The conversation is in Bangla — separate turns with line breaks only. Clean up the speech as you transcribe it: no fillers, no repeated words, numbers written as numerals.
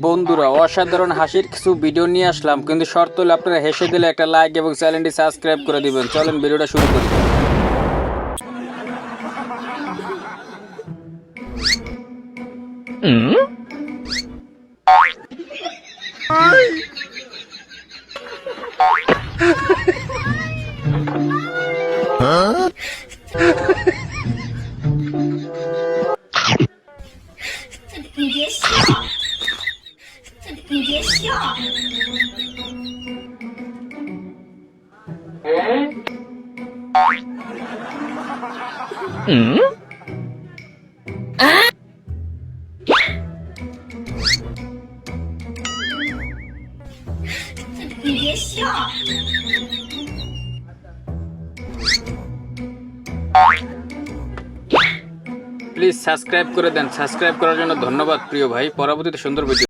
বন্ধুরা, অসাধারণ হাসির কিছু ভিডিও নিয়ে আসলাম, কিন্তু শর্ত হলো আপনারা হেসে দিলে একটা লাইক এবং চ্যানেলটি সাবস্ক্রাইব করে দিবেন। চলেন ভিডিওটা শুরু করি।
你别笑，你别笑。你别笑。
প্লিজ সাবস্ক্রাইব করে দেন। সাবস্ক্রাইব করার জন্য ধন্যবাদ প্রিয় ভাই। পরবর্তীতে সুন্দর ভিডিও